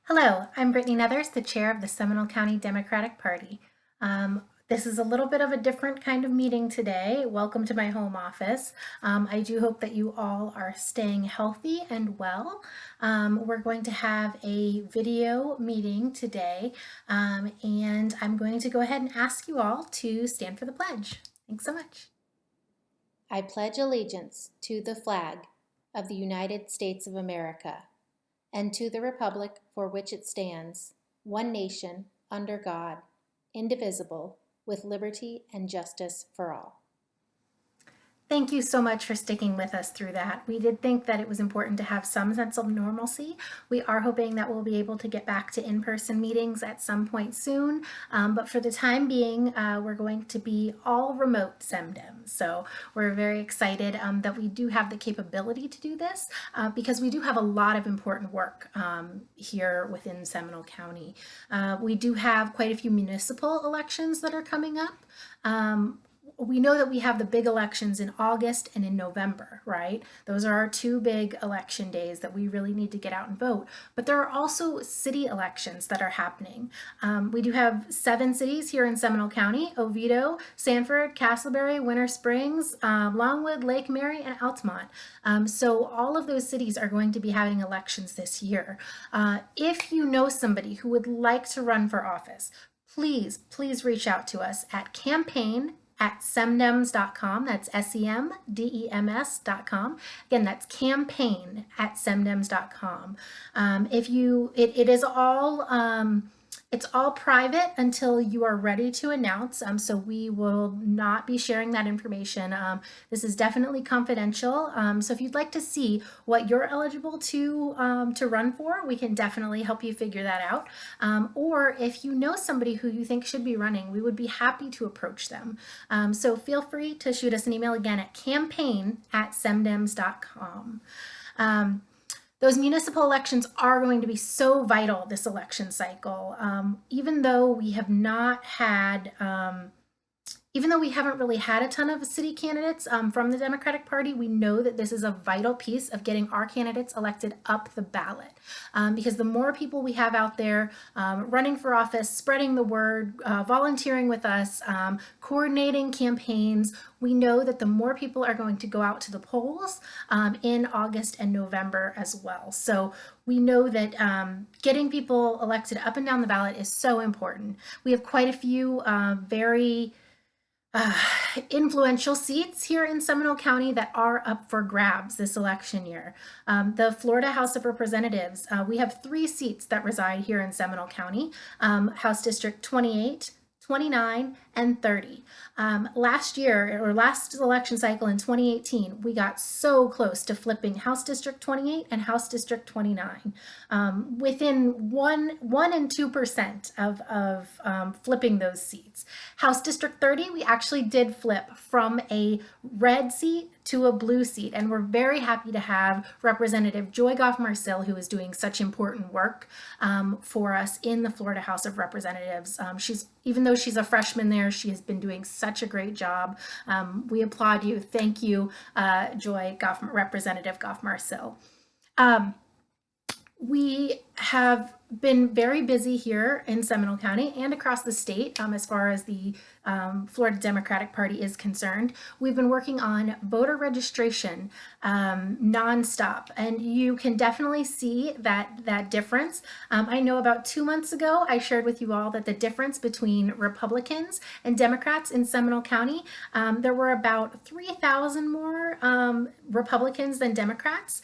Hello, I'm Brittany Nethers, the chair of the Seminole County Democratic Party. This is a little bit of a different kind of meeting today. Welcome to my home office. I do hope that you all are staying healthy and well. We're going to have a video meeting today, and I'm going to go ahead and ask you all to stand for the pledge. Thanks so much. I pledge allegiance to the flag of the United States of America and to the republic for which it stands, one nation, under God, indivisible, with liberty and justice for all. Thank you so much for sticking with us through that. We did think that it was important to have some sense of normalcy. We are hoping that we'll be able to get back to in-person meetings at some point soon, but for the time being, we're going to be all remote SEMDEM. So we're very excited that we do have the capability to do this because we do have a lot of important work here within Seminole County. We do have quite a few municipal elections that are coming up. We know that we have the big elections in August and in November, right? Those are our two big election days that we really need to get out and vote. But there are also city elections that are happening. We do have 7 cities here in Seminole County: Oviedo, Sanford, Castleberry, Winter Springs, Longwood, Lake Mary, and Altamont. So all of those cities are going to be having elections this year. If you know somebody who would like to run for office, please reach out to us at campaign@semdems.com. That's SEMDEMS.com. Again, that's campaign@semdems.com. It is all it's all private until you are ready to announce. So we will not be sharing that information. This is definitely confidential. So if you'd like to see what you're eligible to run for, we can definitely help you figure that out. Or if you know somebody who you think should be running, we would be happy to approach them. So feel free to shoot us an email again at campaign@semdems.com. Those municipal elections are going to be so vital this election cycle. Even though we haven't really had a ton of city candidates from the Democratic Party, we know that this is a vital piece of getting our candidates elected up the ballot. Because the more people we have out there running for office, spreading the word, volunteering with us, coordinating campaigns, we know that the more people are going to go out to the polls in August and November as well. So we know that getting people elected up and down the ballot is so important. We have quite a few very influential seats here in Seminole County that are up for grabs this election year. The Florida House of Representatives, we have 3 seats that reside here in Seminole County: House District 28, 29, and 30. Last election cycle in 2018, we got so close to flipping House District 28 and House District 29, within 1 and 2% of flipping those seats. House District 30, we actually did flip from a red seat to a blue seat, and we're very happy to have Representative Joy Goff-Marcil, who is doing such important work for us in the Florida House of Representatives. Even though she's a freshman there, she has been doing such a great job. We applaud you. Thank you, Representative Goff-Marcil. We have been very busy here in Seminole County and across the state as far as the Florida Democratic Party is concerned. We've been working on voter registration nonstop, and you can definitely see that difference. I know about 2 months ago, I shared with you all that the difference between Republicans and Democrats in Seminole County, there were about 3,000 more Republicans than Democrats.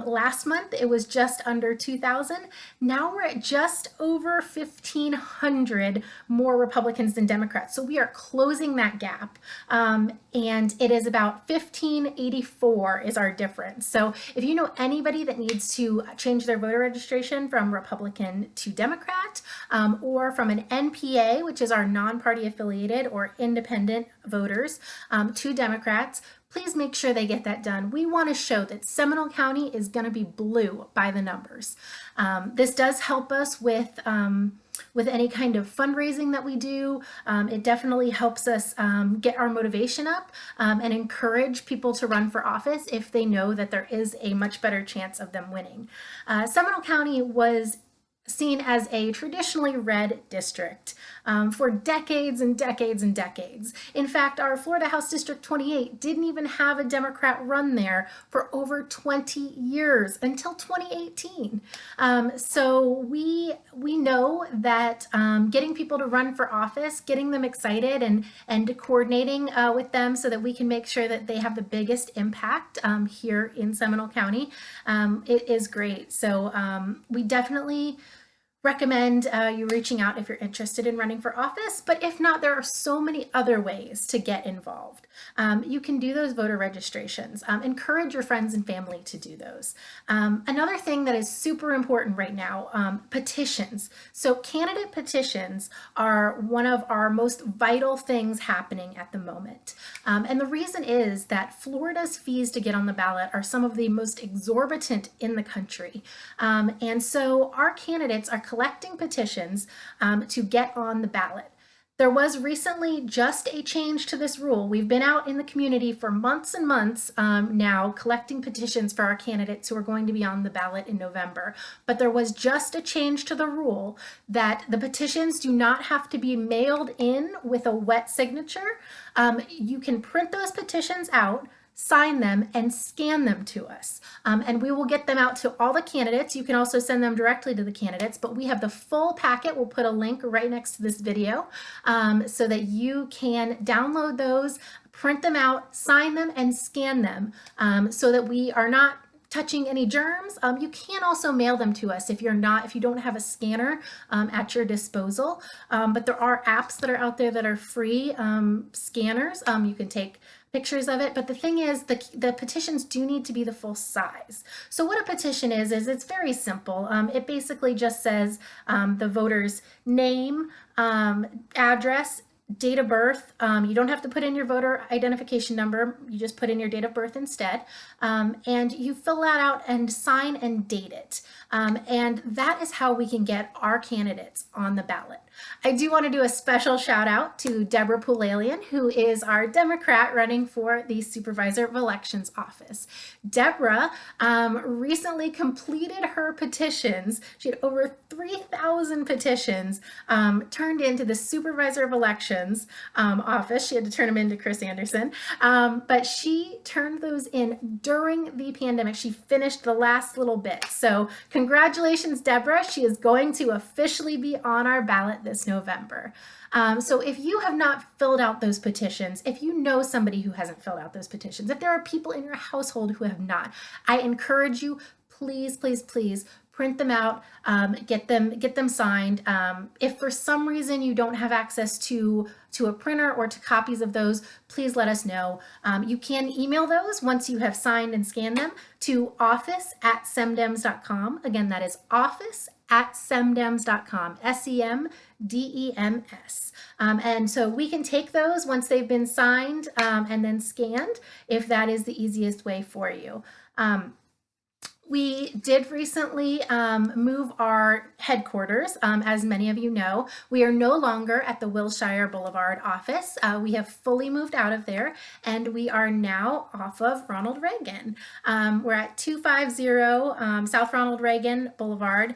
Last month, it was just under 2,000. Now we're at just over 1,500 more Republicans than Democrats. So we are closing that gap. And it is about 1,584 is our difference. So if you know anybody that needs to change their voter registration from Republican to Democrat, or from an NPA, which is our non-party affiliated or independent voters, to Democrats, please make sure they get that done. We want to show that Seminole County is going to be blue by the numbers. This does help us with any kind of fundraising that we do. It definitely helps us get our motivation up and encourage people to run for office if they know that there is a much better chance of them winning. Seminole County was seen as a traditionally red district for decades and decades and decades. In fact, our Florida House District 28 didn't even have a Democrat run there for over 20 years until 2018. So we know that getting people to run for office, getting them excited, and coordinating with them so that we can make sure that they have the biggest impact here in Seminole County, it is great. So we definitely recommend you reaching out if you're interested in running for office. But if not, there are so many other ways to get involved. You can do those voter registrations. Encourage your friends and family to do those. Another thing that is super important right now, petitions. So candidate petitions are one of our most vital things happening at the moment. And the reason is that Florida's fees to get on the ballot are some of the most exorbitant in the country. And so our candidates are collecting petitions to get on the ballot. There was recently just a change to this rule. We've been out in the community for months and months now collecting petitions for our candidates who are going to be on the ballot in November. But there was just a change to the rule that the petitions do not have to be mailed in with a wet signature. You can print those petitions out, sign them, and scan them to us. And we will get them out to all the candidates. You can also send them directly to the candidates, but we have the full packet. We'll put a link right next to this video so that you can download those, print them out, sign them, and scan them so that we are not touching any germs. You can also mail them to us if you don't have a scanner at your disposal. But there are apps that are out there that are free scanners. You can take pictures of it. But the thing is, the petitions do need to be the full size. So what a petition is it's very simple. It basically just says the voter's name, address, date of birth. You don't have to put in your voter identification number. You just put in your date of birth instead. And you fill that out and sign and date it. And that is how we can get our candidates on the ballot. I do want to do a special shout out to Deborah Poulalian, who is our Democrat running for the Supervisor of Elections office. Deborah recently completed her petitions. She had over 3,000 petitions turned into the Supervisor of Elections office. She had to turn them into Chris Anderson, but she turned those in during the pandemic. She finished the last little bit. So congratulations, Deborah. She is going to officially be on our ballot this November. So if you have not filled out those petitions, if you know somebody who hasn't filled out those petitions, if there are people in your household who have not, I encourage you, please, please, please print them out, get them signed. If for some reason you don't have access to a printer or to copies of those, please let us know. You can email those once you have signed and scanned them to office@semdems.com. Again, that is office@semdems.com, SEMDEMS. And so we can take those once they've been signed and then scanned, if that is the easiest way for you. We did recently move our headquarters, as many of you know. We are no longer at the Wilshire Boulevard office. We have fully moved out of there, and we are now off of Ronald Reagan. We're at 250 South Ronald Reagan Boulevard,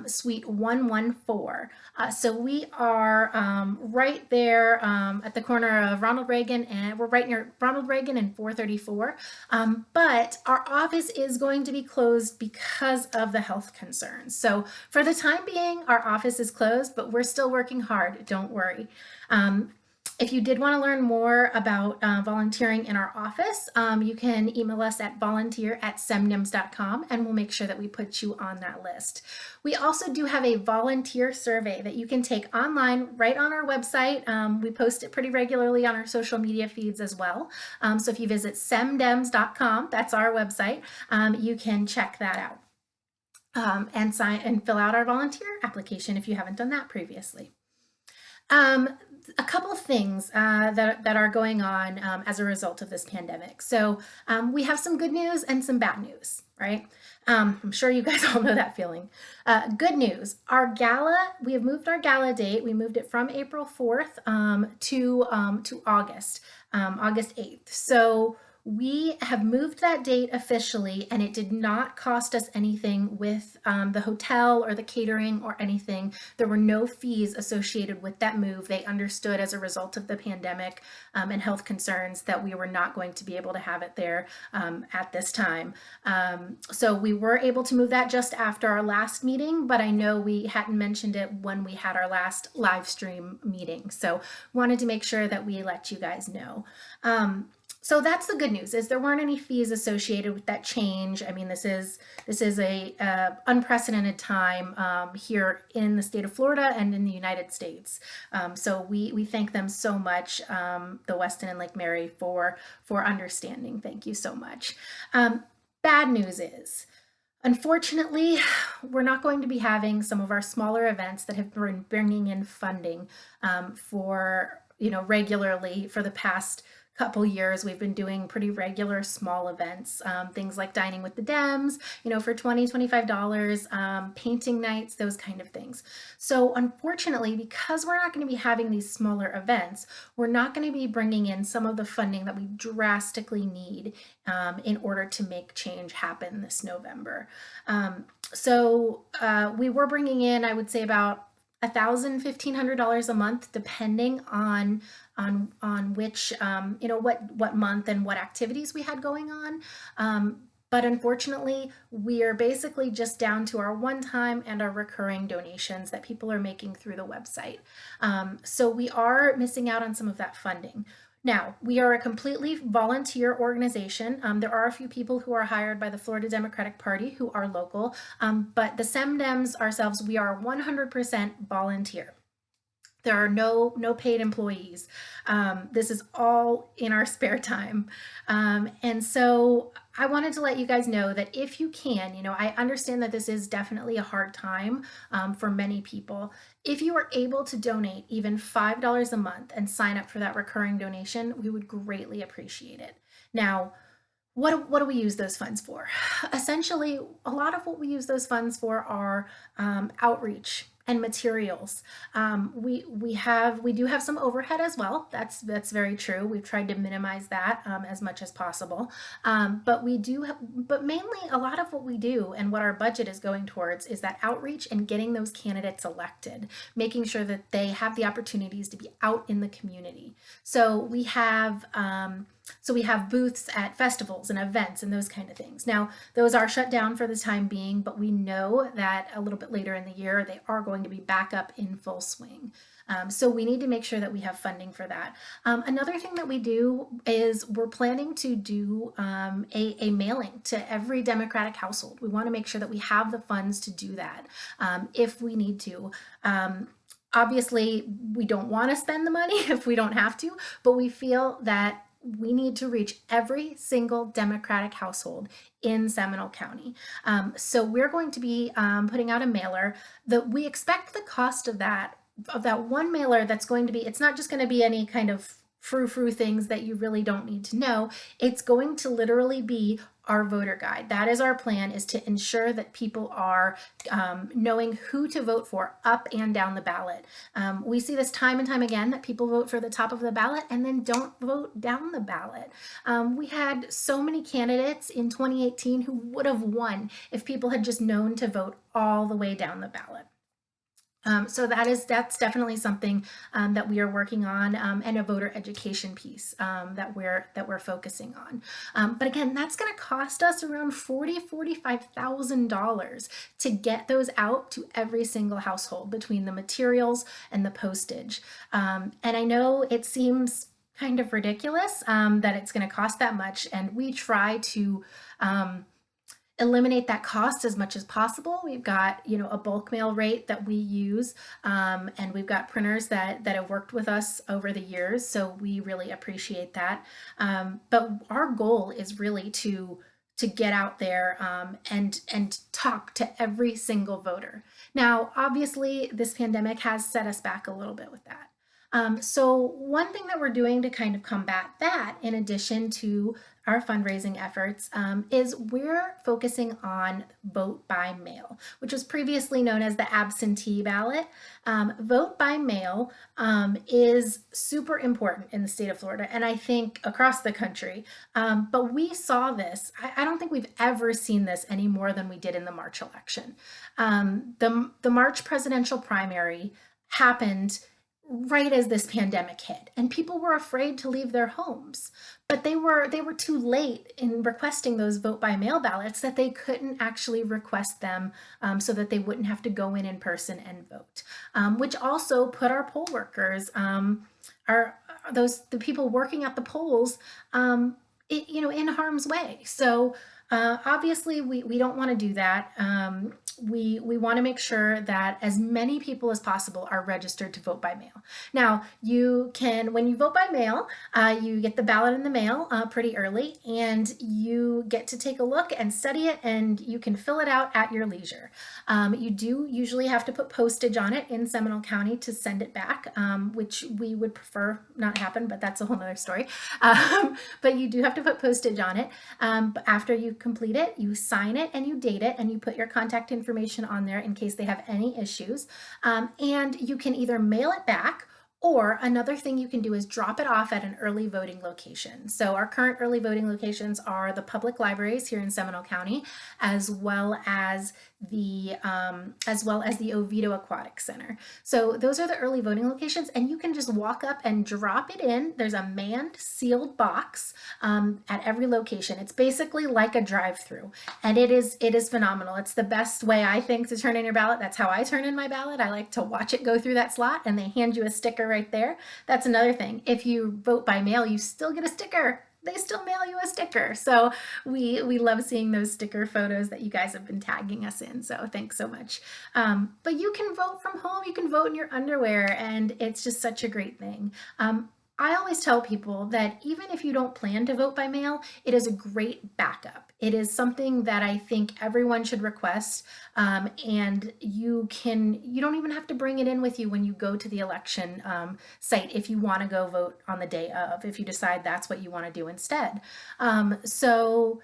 Suite 114. So we are right there at the corner of Ronald Reagan, and we're right near Ronald Reagan and 434. But our office is going to be closed because of the health concerns. So for the time being, our office is closed, but we're still working hard. Don't worry. If you did want to learn more about volunteering in our office, you can email us at volunteer@semdems.com, and we'll make sure that we put you on that list. We also do have a volunteer survey that you can take online right on our website. We post it pretty regularly on our social media feeds as well. So if you visit semdems.com, that's our website, you can check that out and sign and fill out our volunteer application if you haven't done that previously. A couple of things that are going on as a result of this pandemic. So we have some good news and some bad news, right? I'm sure you guys all know that feeling. Good news, our gala, we have moved our gala date. We moved it from April 4th to August 8th. So We have moved that date officially, and it did not cost us anything with the hotel or the catering or anything. There were no fees associated with that move. They understood as a result of the pandemic and health concerns that we were not going to be able to have it there at this time. So we were able to move that just after our last meeting, but I know we hadn't mentioned it when we had our last live stream meeting. So wanted to make sure that we let you guys know. So that's the good news, is there weren't any fees associated with that change. I mean, this is a unprecedented time here in the state of Florida and in the United States. So we thank them so much, the Westin and Lake Mary, for understanding. Thank you so much. Bad news is, unfortunately, we're not going to be having some of our smaller events that have been bringing in funding for, regularly for the past couple years. We've been doing pretty regular small events, things like dining with the Dems, for $20, $25, painting nights, those kind of things. So unfortunately, because we're not going to be having these smaller events, we're not going to be bringing in some of the funding that we drastically need in order to make change happen this November. So we were bringing in, I would say, about $1,000, $1,500 a month, depending on which what month and what activities we had going on. But unfortunately, we are basically just down to our one-time and our recurring donations that people are making through the website. So we are missing out on some of that funding. Now, we are a completely volunteer organization. There are a few people who are hired by the Florida Democratic Party who are local, but the SEMDEMs ourselves, we are 100% volunteer. There are no paid employees. This is all in our spare time. And so I wanted to let you guys know that if you can, I understand that this is definitely a hard time for many people. If you are able to donate even $5 a month and sign up for that recurring donation, we would greatly appreciate it. Now, what do we use those funds for? Essentially, a lot of what we use those funds for are outreach and materials. We do have some overhead as well. That's very true. We've tried to minimize that as much as possible. But mainly a lot of what we do and what our budget is going towards is that outreach and getting those candidates elected, making sure that they have the opportunities to be out in the community. So we have booths at festivals and events and those kind of things. Now, those are shut down for the time being, but we know that a little bit later in the year, they are going to be back up in full swing. So we need to make sure that we have funding for that. Another thing that we do is we're planning to do a mailing to every Democratic household. We want to make sure that we have the funds to do that if we need to. Obviously, we don't want to spend the money if we don't have to, but we feel that we need to reach every single Democratic household in Seminole County. So we're going to be putting out a mailer that we expect the cost of that one mailer that's going to be, it's not just going to be any kind of frou-frou things that you really don't need to know. It's going to literally be our voter guide. That is our plan, is to ensure that people are knowing who to vote for up and down the ballot. We see this time and time again, that people vote for the top of the ballot and then don't vote down the ballot. We had so many candidates in 2018 who would have won if people had just known to vote all the way down the ballot. So that's definitely something that we are working on, and a voter education piece that we're focusing on. But again, that's going to cost us around $45,000 to get those out to every single household between the materials and the postage. And I know it seems kind of ridiculous that it's going to cost that much, and we try to eliminate that cost as much as possible. We've got, a bulk mail rate that we use, and we've got printers that have worked with us over the years, so we really appreciate that. But our goal is really to get out there and talk to every single voter. Now, obviously, this pandemic has set us back a little bit with that. So one thing that we're doing to kind of combat that, in addition to our fundraising efforts, is we're focusing on vote by mail, which was previously known as the absentee ballot. Vote by mail is super important in the state of Florida, and I think across the country. But we saw this. I don't think we've ever seen this any more than we did in the March election. The March presidential primary happened right as this pandemic hit, and people were afraid to leave their homes, but they were too late in requesting those vote by mail ballots that they couldn't actually request them, so that they wouldn't have to go in person and vote, which also put our poll workers, our those the people working at the polls, in harm's way. So obviously, we don't want to do that. We want to make sure that as many people as possible are registered to vote by mail. Now, when you vote by mail, you get the ballot in the mail pretty early, and you get to take a look and study it, and you can fill it out at your leisure. You do usually have to put postage on it in Seminole County to send it back, which we would prefer not happen, but that's a whole nother story. But you do have to put postage on it. But after you complete it, you sign it and you date it, and you put your contact information on there in case they have any issues. And you can either mail it back, or another thing you can do is drop it off at an early voting location. So our current early voting locations are the public libraries here in Seminole County, as well as the Oviedo Aquatic Center. So those are the early voting locations, and you can just walk up and drop it in. There's a manned sealed box at every location. It's basically like a drive-through, and it is phenomenal. It's the best way, I think, to turn in your ballot. That's how I turn in my ballot. I like to watch it go through that slot, and they hand you a sticker right there. That's another thing. If you vote by mail, you still get a sticker. They still mail you a sticker. So we love seeing those sticker photos that you guys have been tagging us in. So thanks so much. But you can vote from home. You can vote in your underwear, and it's just such a great thing. I always tell people that even if you don't plan to vote by mail, it is a great backup. It is something that I think everyone should request, and you don't even have to bring it in with you when you go to the election site if you want to go vote on the day of, if you decide that's what you want to do instead. So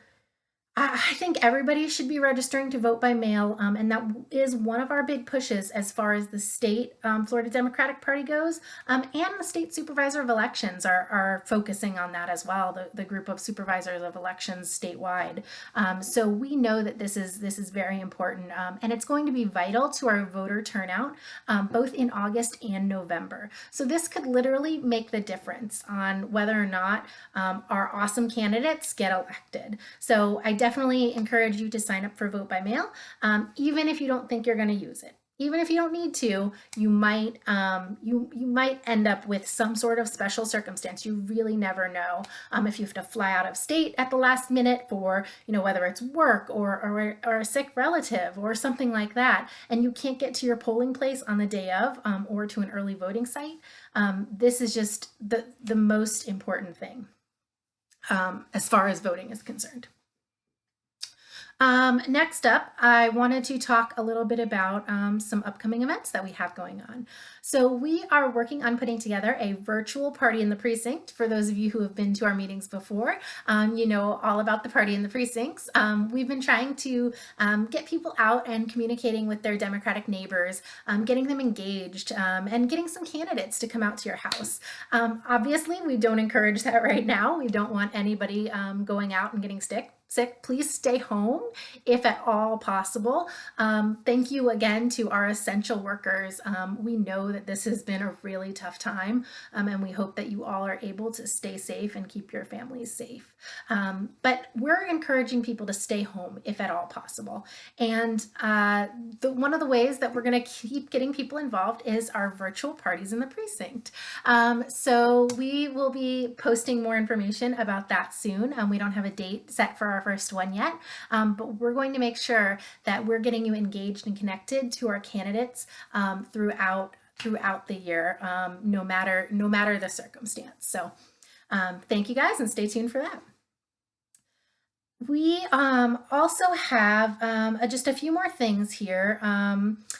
I think everybody should be registering to vote by mail, and that is one of our big pushes as far as the state Florida Democratic Party goes, and the state supervisor of elections are focusing on that as well. The group of supervisors of elections statewide. So we know that this is very important, and it's going to be vital to our voter turnout, both in August and November. So this could literally make the difference on whether or not our awesome candidates get elected. So I definitely encourage you to sign up for vote by mail, even if you don't think you're going to use it. Even if you don't need to, you might end up with some sort of special circumstance. You really never know if you have to fly out of state at the last minute for, whether it's work or a sick relative or something like that, and you can't get to your polling place on the day of, or to an early voting site. This is just the most important thing as far as voting is concerned. Next up, I wanted to talk a little bit about some upcoming events that we have going on. So we are working on putting together a virtual party in the precinct. For those of you who have been to our meetings before, you know all about the party in the precincts. We've been trying to get people out and communicating with their Democratic neighbors, getting them engaged, and getting some candidates to come out to your house. Obviously, we don't encourage that right now. We don't want anybody going out and getting sick. Please stay home if at all possible. Thank you again to our essential workers. We know that this has been a really tough time, and we hope that you all are able to stay safe and keep your families safe. But we're encouraging people to stay home if at all possible. And one of the ways that we're going to keep getting people involved is our virtual parties in the precinct. So we will be posting more information about that soon. We don't have a date set for our first one yet, but we're going to make sure that we're getting you engaged and connected to our candidates throughout the year, no matter the circumstance. So thank you guys, and stay tuned for that. We also have just a few more things here.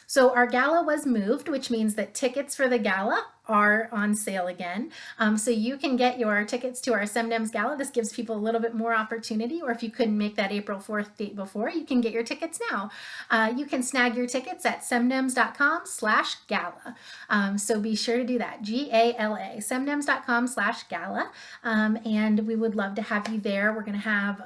So our gala was moved, which means that tickets for the gala are on sale again. So you can get your tickets to our SEMDEMS Gala. This gives people a little bit more opportunity, or if you couldn't make that April 4th date before, you can get your tickets now. You can snag your tickets at semdems.com/gala. So be sure to do that, GALA, semdems.com/gala. And we would love to have you there. We're going to have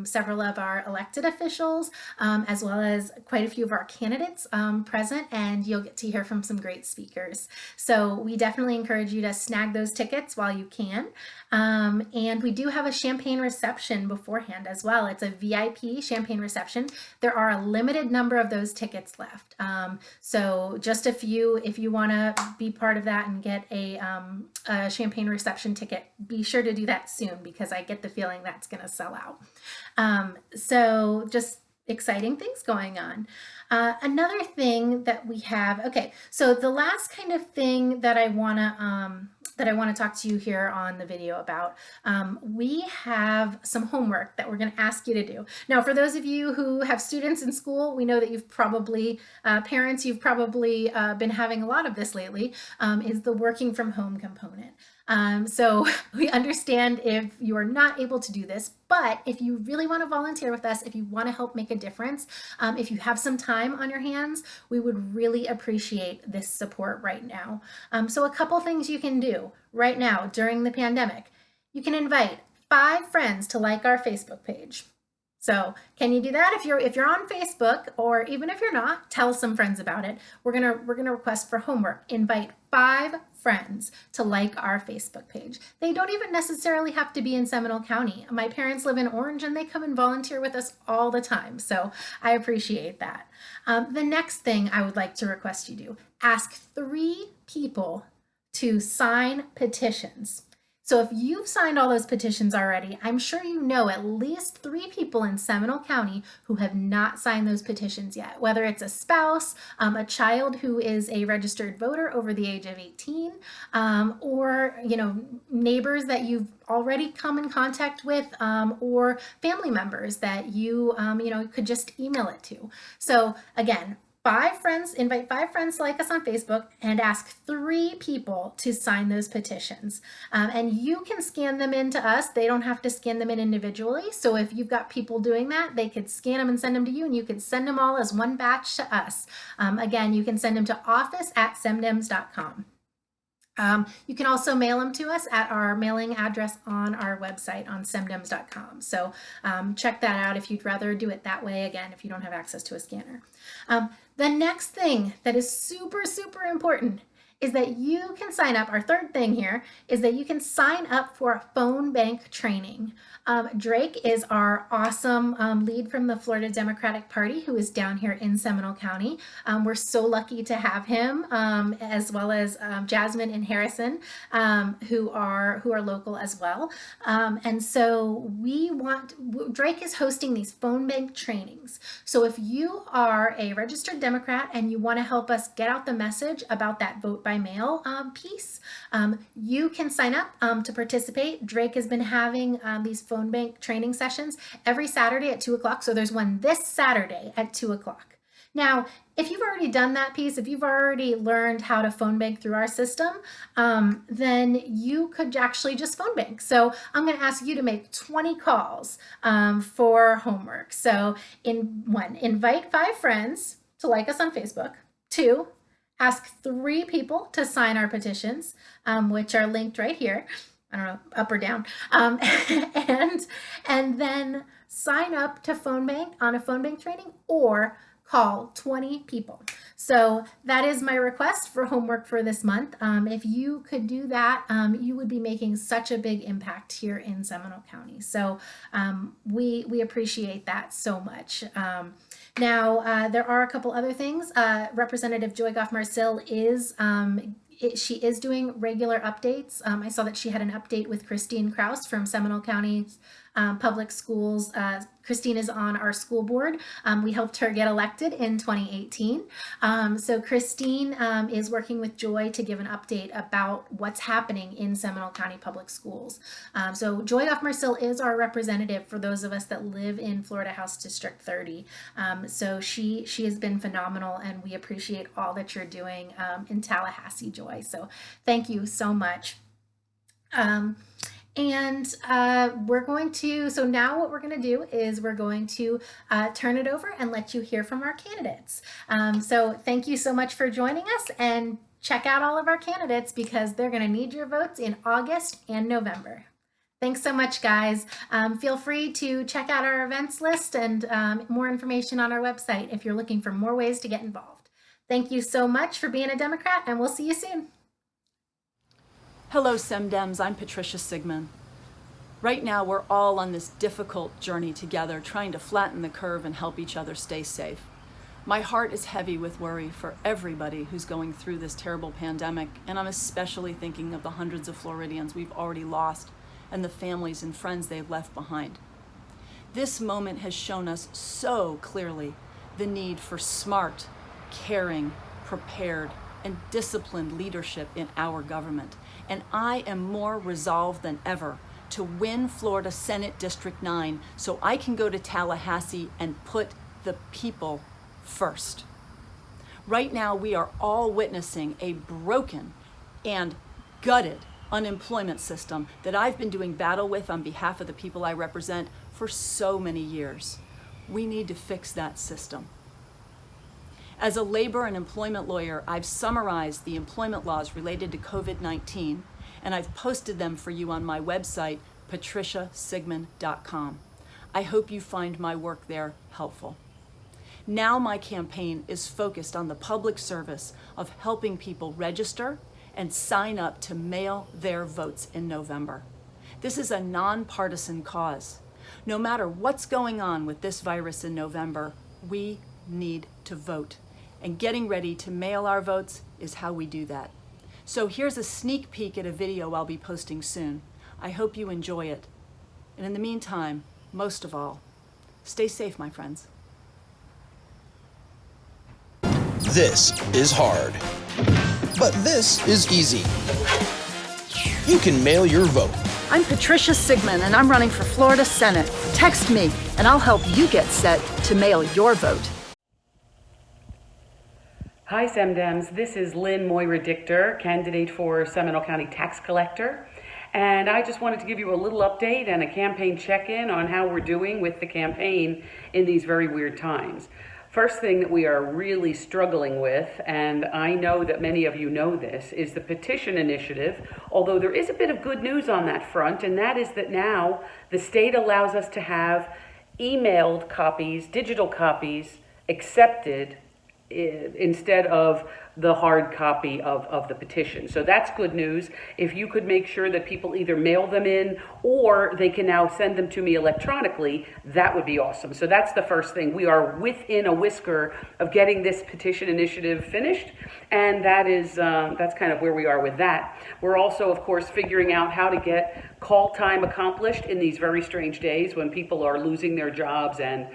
several of our elected officials, as well as quite a few of our candidates present, and you'll get to hear from some great speakers. So we definitely encourage you to snag those tickets while you can. And we do have a champagne reception beforehand as well. It's a VIP champagne reception. There are a limited number of those tickets left. So just a few. If you want to be part of that and get a champagne reception ticket, be sure to do that soon, because I get the feeling that's going to sell out. So just exciting things going on. Another thing that we have, okay, so the last kind of thing that I want to talk to you here on the video about, we have some homework that we're going to ask you to do. Now, for those of you who have students in school, we know that you've probably, parents, you've probably been having a lot of this lately, is the working from home component. So we understand if you are not able to do this, but if you really want to volunteer with us, if you want to help make a difference, if you have some time on your hands, we would really appreciate this support right now. So a couple things you can do right now during the pandemic. You can invite 5 friends to like our Facebook page. So can you do that? If you're on Facebook, or even if you're not, tell some friends about it. We're gonna request for homework. Invite 5 friends to like our Facebook page. They don't even necessarily have to be in Seminole County. My parents live in Orange and they come and volunteer with us all the time. So I appreciate that. The next thing I would like to request you do, ask 3 people to sign petitions. So if you've signed all those petitions already, I'm sure you know at least 3 people in Seminole County who have not signed those petitions yet, whether it's a spouse, a child who is a registered voter over the age of 18, or neighbors that you've already come in contact with, or family members that you could just email it to. So again, invite 5 friends to like us on Facebook, and ask 3 people to sign those petitions. And you can scan them in to us. They don't have to scan them in individually. So if you've got people doing that, they could scan them and send them to you, and you could send them all as one batch to us. Again, you can send them to office@semdems.com. You can also mail them to us at our mailing address on our website on semdems.com. So check that out if you'd rather do it that way, again, if you don't have access to a scanner. The next thing that is super, super important is that you can sign up. Our third thing here is that you can sign up for a phone bank training. Drake is our awesome lead from the Florida Democratic Party, who is down here in Seminole County. We're so lucky to have him, as well as Jasmine and Harrison, who are local as well. And so Drake is hosting these phone bank trainings. So if you are a registered Democrat and you want to help us get out the message about that vote by mail piece, you can sign up to participate. Drake has been having these phone bank training sessions every Saturday at 2 o'clock. So there's one this Saturday at 2 o'clock. Now, if you've already done that piece, if you've already learned how to phone bank through our system, then you could actually just phone bank. So I'm going to ask you to make 20 calls for homework. So invite 5 friends to like us on Facebook. 2, ask 3 people to sign our petitions, which are linked right here. I don't know, up or down. And then sign up to phone bank on a phone bank training, or call 20 people. So that is my request for homework for this month. If you could do that, you would be making such a big impact here in Seminole County. So we appreciate that so much. Now, there are a couple other things. Representative Joy Goff-Marcil she is doing regular updates. I saw that she had an update with Christine Kraus from Seminole County's public schools. Christine is on our school board. We helped her get elected in 2018. So Christine is working with Joy to give an update about what's happening in Seminole County Public Schools. So Joy Off-Mercill is our representative for those of us that live in Florida House District 30. So she has been phenomenal, and we appreciate all that you're doing in Tallahassee, Joy. So thank you so much. We're going to, so now what we're going to do is we're going to turn it over and let you hear from our candidates. So thank you so much for joining us, and check out all of our candidates because they're going to need your votes in August and November. Thanks so much, guys. Feel free to check out our events list and more information on our website if you're looking for more ways to get involved. Thank you so much for being a Democrat, and we'll see you soon. Hello, SemDems. I'm Patricia Sigmund. Right now, we're all on this difficult journey together, trying to flatten the curve and help each other stay safe. My heart is heavy with worry for everybody who's going through this terrible pandemic, and I'm especially thinking of the hundreds of Floridians we've already lost and the families and friends they've left behind. This moment has shown us so clearly the need for smart, caring, prepared, and disciplined leadership in our government. And I am more resolved than ever to win Florida Senate District 9 so I can go to Tallahassee and put the people first. Right now, we are all witnessing a broken and gutted unemployment system that I've been doing battle with on behalf of the people I represent for so many years. We need to fix that system. As a labor and employment lawyer, I've summarized the employment laws related to COVID-19, and I've posted them for you on my website, patriciasigmund.com. I hope you find my work there helpful. Now my campaign is focused on the public service of helping people register and sign up to mail their votes in November. This is a nonpartisan cause. No matter what's going on with this virus in November, we need to vote. And getting ready to mail our votes is how we do that. So here's a sneak peek at a video I'll be posting soon. I hope you enjoy it. And in the meantime, most of all, stay safe, my friends. This is hard, but this is easy. You can mail your vote. I'm Patricia Sigmund, and I'm running for Florida Senate. Text me, and I'll help you get set to mail your vote. Hi, SemDems. This is Lynn Moira Dichter, candidate for Seminole County Tax Collector. And I just wanted to give you a little update and a campaign check-in on how we're doing with the campaign in these very weird times. First thing that we are really struggling with, and I know that many of you know this, is the petition initiative, although there is a bit of good news on that front, and that is that now the state allows us to have emailed copies, digital copies, accepted instead of the hard copy of the petition. So that's good news. If you could make sure that people either mail them in or they can now send them to me electronically, that would be awesome. So that's the first thing. We are within a whisker of getting this petition initiative finished, and that's kind of where we are with that. We're also, of course, figuring out how to get call time accomplished in these very strange days when people are losing their jobs and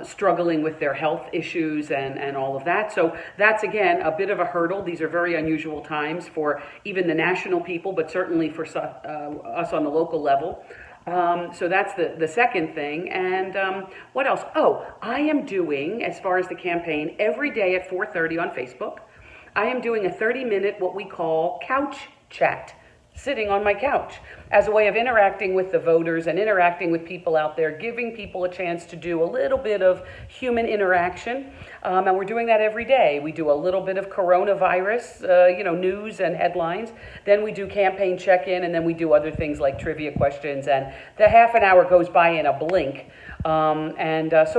struggling with their health issues and all of that. So that's, again, a bit of a hurdle. These are very unusual times for even the national people, but certainly for us on the local level. So that's the second thing. And what else? Oh, I am doing, as far as the campaign, every day at 4:30 on Facebook, I am doing a 30-minute, what we call couch chat, sitting on my couch as a way of interacting with the voters and interacting with people out there, giving people a chance to do a little bit of human interaction. And we're doing that every day. We do a little bit of coronavirus, news and headlines. Then we do campaign check-in, and then we do other things like trivia questions. And the half an hour goes by in a blink. That's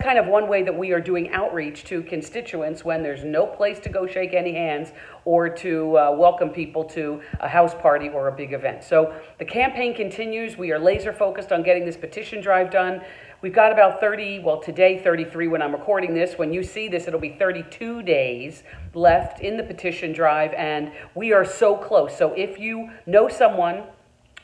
kind of one way that we are doing outreach to constituents when there's no place to go shake any hands or to welcome people to a house party or a big event. So the campaign continues. We are laser focused on getting this petition drive done. We've got about 33 when I'm recording this. When you see this, it'll be 32 days left in the petition drive, and we are so close. So if you know someone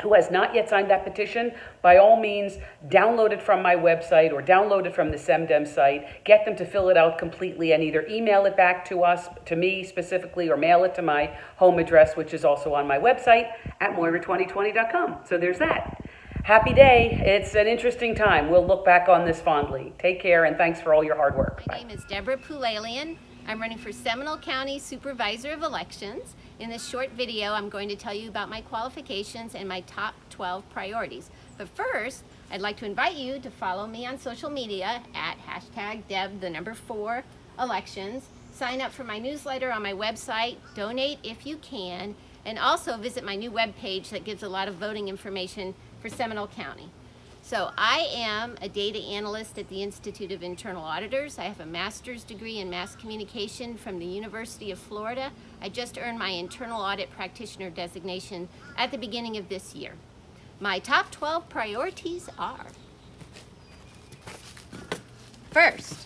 who has not yet signed that petition, by all means, download it from my website or download it from the SEMDEM site. Get them to fill it out completely and either email it back to us, to me specifically, or mail it to my home address, which is also on my website at Moira2020.com. So there's that. Happy day. It's an interesting time. We'll look back on this fondly. Take care, and thanks for all your hard work. My name is Deborah Poulalian. I'm running for Seminole County Supervisor of Elections. In this short video, I'm going to tell you about my qualifications and my top 12 priorities. But first, I'd like to invite you to follow me on social media at #Deb4Elections. Sign up for my newsletter on my website, donate if you can, and also visit my new webpage that gives a lot of voting information for Seminole County. So I am a data analyst at the Institute of Internal Auditors. I have a master's degree in mass communication from the University of Florida. I just earned my internal audit practitioner designation at the beginning of this year. My top 12 priorities are: first,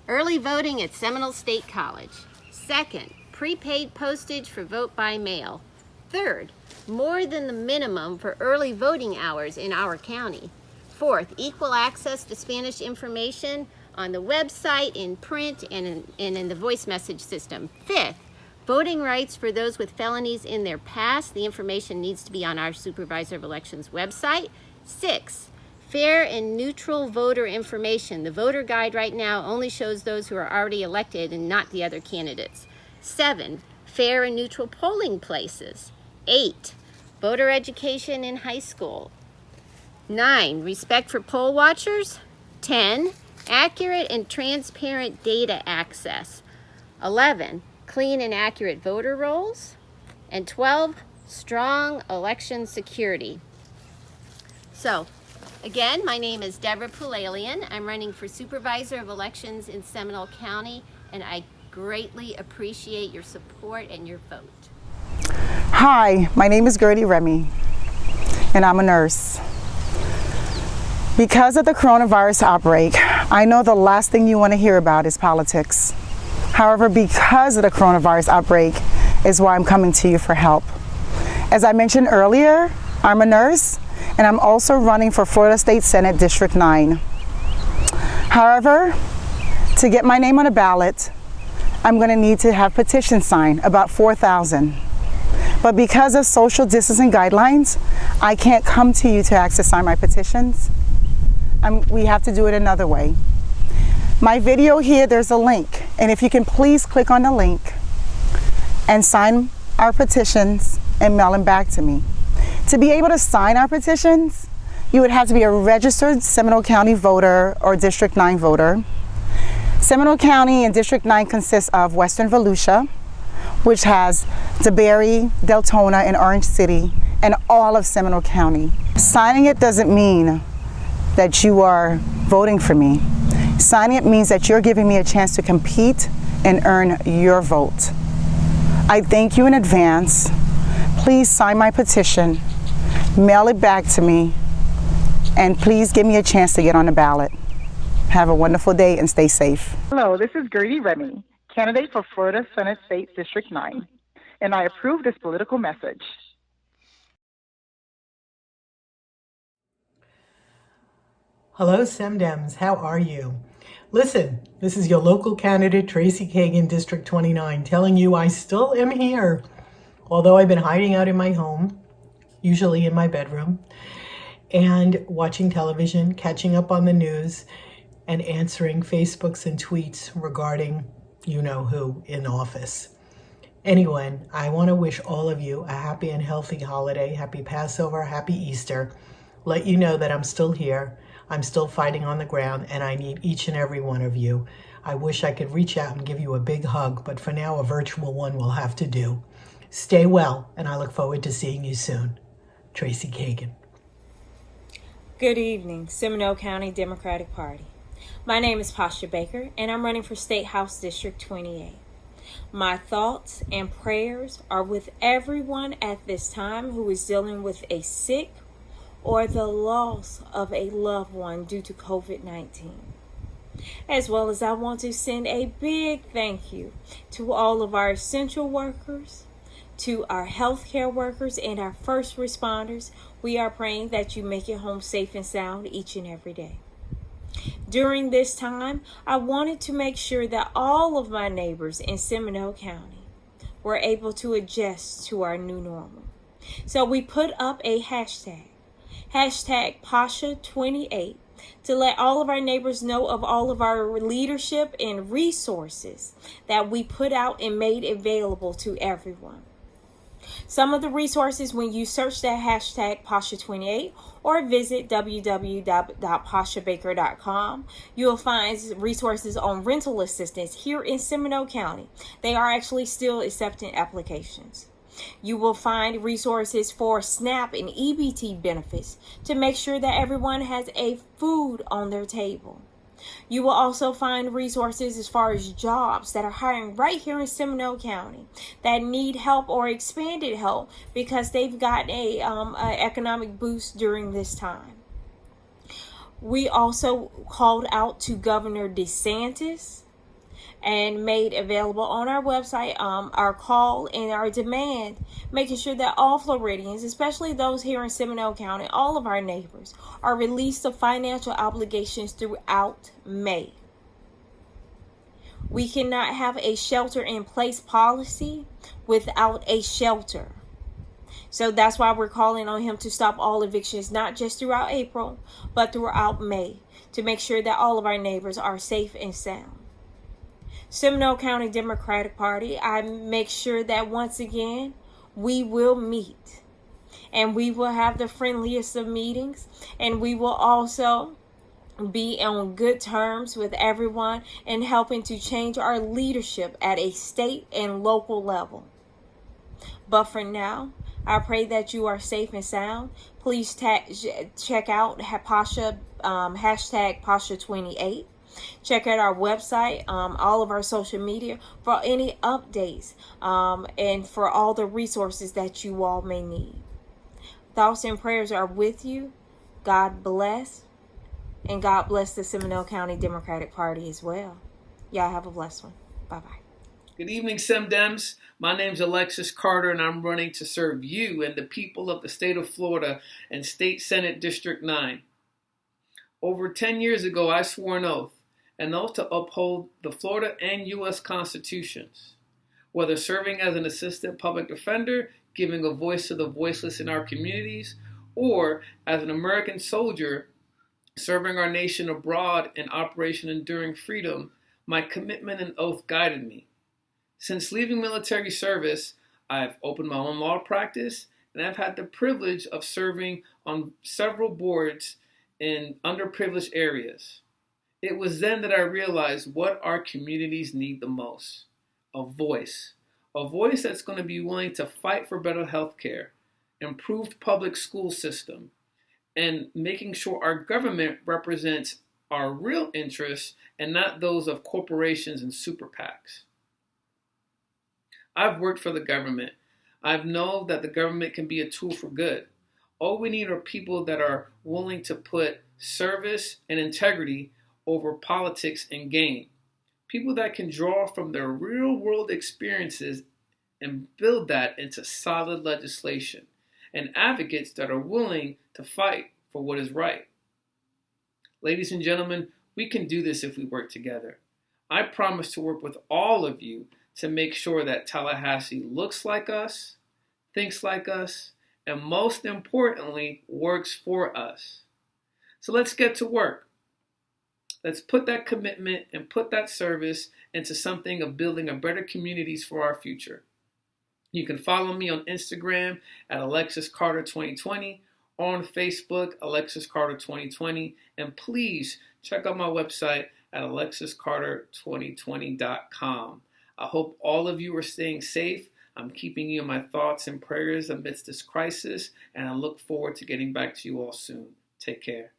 early voting at Seminole State College. Second, prepaid postage for vote by mail. Third, more than the minimum for early voting hours in our county. Fourth, equal access to Spanish information on the website, in print, and in the voice message system. Fifth, voting rights for those with felonies in their past. The information needs to be on our Supervisor of Elections website. Sixth, fair and neutral voter information. The voter guide right now only shows those who are already elected and not the other candidates. 7, fair and neutral polling places. 8, voter education in high school. 9, respect for poll watchers. 10, accurate and transparent data access. 11, clean and accurate voter rolls. And 12, strong election security. So, again, my name is Deborah Poulalian. I'm running for Supervisor of Elections in Seminole County, and I greatly appreciate your support and your vote. Hi, my name is Gertie Remy, and I'm a nurse. Because of the coronavirus outbreak, I know the last thing you want to hear about is politics. However, because of the coronavirus outbreak is why I'm coming to you for help. As I mentioned earlier, I'm a nurse, and I'm also running for Florida State Senate District 9. However, to get my name on a ballot, I'm going to need to have petitions signed, about 4,000. But because of social distancing guidelines, I can't come to you to ask to sign my petitions. We have to do it another way. My video here, there's a link, and if you can please click on the link and sign our petitions and mail them back to me. To be able to sign our petitions, you would have to be a registered Seminole County voter or District 9 voter. Seminole County and District 9 consists of Western Volusia, which has DeBary, Deltona, and Orange City, and all of Seminole County. Signing it doesn't mean that you are voting for me. Signing it means that you're giving me a chance to compete and earn your vote. I thank you in advance. Please sign my petition, mail it back to me, and please give me a chance to get on the ballot. Have a wonderful day and stay safe. Hello, this is Gertie Remy, candidate for Florida Senate State District 9, and I approve this political message. Hello, SEMDEMs. How are you? Listen, this is your local candidate, Tracy Kagan, District 29, telling you I still am here. Although I've been hiding out in my home, usually in my bedroom, and watching television, catching up on the news, and answering Facebooks and tweets regarding you-know-who in office. Anyway, I want to wish all of you a happy and healthy holiday, happy Passover, happy Easter. Let you know that I'm still here. I'm still fighting on the ground, and I need each and every one of you. I wish I could reach out and give you a big hug, but for now, a virtual one will have to do. Stay well, and I look forward to seeing you soon. Tracy Kagan. Good evening, Seminole County Democratic Party. My name is Pasha Baker, and I'm running for State House District 28. My thoughts and prayers are with everyone at this time who is dealing with a sick or the loss of a loved one due to COVID-19. As well as I want to send a big thank you to all of our essential workers, To our healthcare workers and our first responders, we are praying that you make it home safe and sound each and every day. During this time, I wanted to make sure that all of my neighbors in Seminole County were able to adjust to our new normal. So we put up a hashtag Pasha28, to let all of our neighbors know of all of our leadership and resources that we put out and made available to everyone. Some of the resources, when you search that hashtag Pasha28 or visit www.pashabaker.com, you'll find resources on rental assistance here in Seminole County. They are actually still accepting applications. You will find resources for SNAP and EBT benefits to make sure that everyone has a food on their table. You will also find resources as far as jobs that are hiring right here in Seminole County that need help or expanded help because they've got a economic boost during this time. We also called out to Governor DeSantis and made available on our website our call and our demand, making sure that all Floridians, especially those here in Seminole County, all of our neighbors, are released of financial obligations throughout May. We cannot have a shelter-in-place policy without a shelter. So that's why we're calling on him to stop all evictions, not just throughout April, but throughout May, to make sure that all of our neighbors are safe and sound. Seminole County Democratic Party, I make sure that once again, we will meet and we will have the friendliest of meetings, and we will also be on good terms with everyone and helping to change our leadership at a state and local level. But for now, I pray that you are safe and sound. Please check out hashtag Pasha28. Check out our website, all of our social media for any updates and for all the resources that you all may need. Thoughts and prayers are with you. God bless. And God bless the Seminole County Democratic Party as well. Y'all have a blessed one. Bye-bye. Good evening, SemDems. My name's Alexis Carter, and I'm running to serve you and the people of the state of Florida and State Senate District 9. Over 10 years ago, I swore an oath to uphold the Florida and U.S. constitutions. Whether serving as an assistant public defender, giving a voice to the voiceless in our communities, or as an American soldier serving our nation abroad in Operation Enduring Freedom, my commitment and oath guided me. Since leaving military service, I've opened my own law practice, and I've had the privilege of serving on several boards in underprivileged areas. It was then that I realized what our communities need the most: a voice that's going to be willing to fight for better health care, improved public school system, and making sure our government represents our real interests and not those of corporations and super PACs. I've worked for the government. I know that the government can be a tool for good. All we need are people that are willing to put service and integrity over politics and gain. People that can draw from their real world experiences and build that into solid legislation. And advocates that are willing to fight for what is right. Ladies and gentlemen, we can do this if we work together. I promise to work with all of you to make sure that Tallahassee looks like us, thinks like us, and most importantly, works for us. So let's get to work. Let's put that commitment and put that service into something of building a better communities for our future. You can follow me on Instagram at Alexis Carter 2020, or on Facebook, Alexis Carter 2020, and please check out my website at alexiscarter2020.com. I hope all of you are staying safe. I'm keeping you in my thoughts and prayers amidst this crisis, and I look forward to getting back to you all soon. Take care.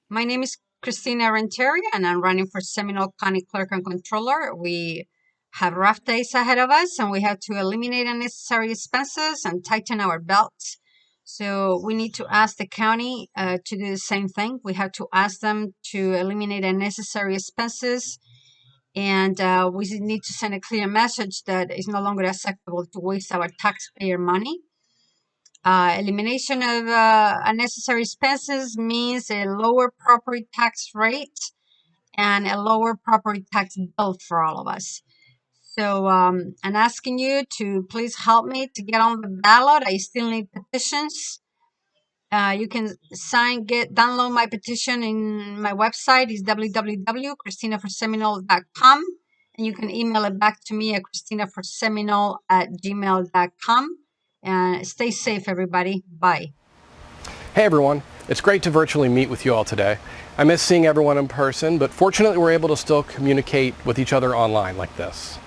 My name is Christina Renteria, and I'm running for Seminole County Clerk and Controller. We have rough days ahead of us, and we have to eliminate unnecessary expenses and tighten our belts. So we need to ask the county to do the same thing. We have to ask them to eliminate unnecessary expenses And we need to send a clear message that it's no longer acceptable to waste our taxpayer money. Elimination of unnecessary expenses means a lower property tax rate and a lower property tax bill for all of us. So I'm asking you to please help me to get on the ballot. I still need petitions. You can download my petition in my website is www.christinaforseminole.com, and you can email it back to me at christinaforseminole@gmail.com. And stay safe, everybody. Bye. Hey everyone, it's great to virtually meet with you all today. I miss seeing everyone in person, but fortunately we're able to still communicate with each other online like this.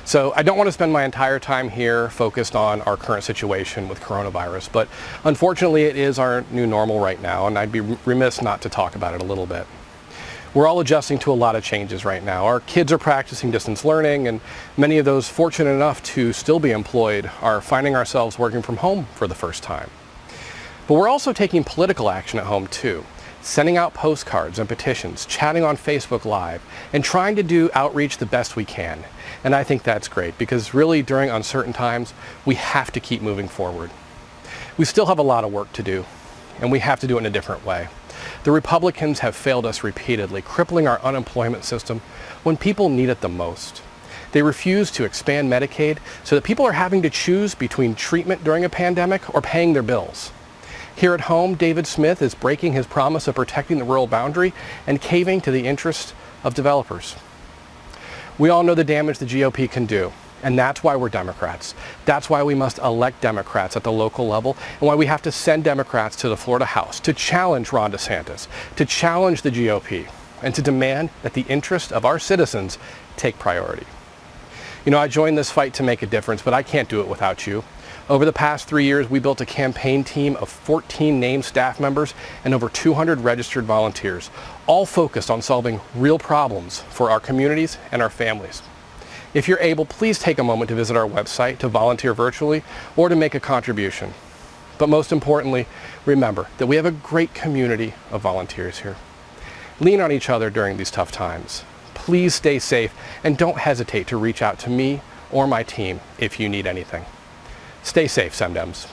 So I don't want to spend my entire time here focused on our current situation with coronavirus, but unfortunately it is our new normal right now, and I'd be remiss not to talk about it a little bit. We're all adjusting to a lot of changes right now. Our kids are practicing distance learning, and many of those fortunate enough to still be employed are finding ourselves working from home for the first time. But we're also taking political action at home too, sending out postcards and petitions, chatting on Facebook Live, and trying to do outreach the best we can. And I think that's great because really during uncertain times, we have to keep moving forward. We still have a lot of work to do, and we have to do it in a different way. The Republicans have failed us repeatedly, crippling our unemployment system when people need it the most. They refuse to expand Medicaid so that people are having to choose between treatment during a pandemic or paying their bills. Here at home, David Smith is breaking his promise of protecting the rural boundary and caving to the interests of developers. We all know the damage the GOP can do, and that's why we're Democrats. That's why we must elect Democrats at the local level, and why we have to send Democrats to the Florida House to challenge Ron DeSantis, to challenge the GOP, and to demand that the interests of our citizens take priority. You know, I joined this fight to make a difference, but I can't do it without you. Over the past 3 years, we built a campaign team of 14 named staff members and over 200 registered volunteers, all focused on solving real problems for our communities and our families. If you're able, please take a moment to visit our website to volunteer virtually or to make a contribution. But most importantly, remember that we have a great community of volunteers here. Lean on each other during these tough times. Please stay safe and don't hesitate to reach out to me or my team if you need anything. Stay safe, SemDems.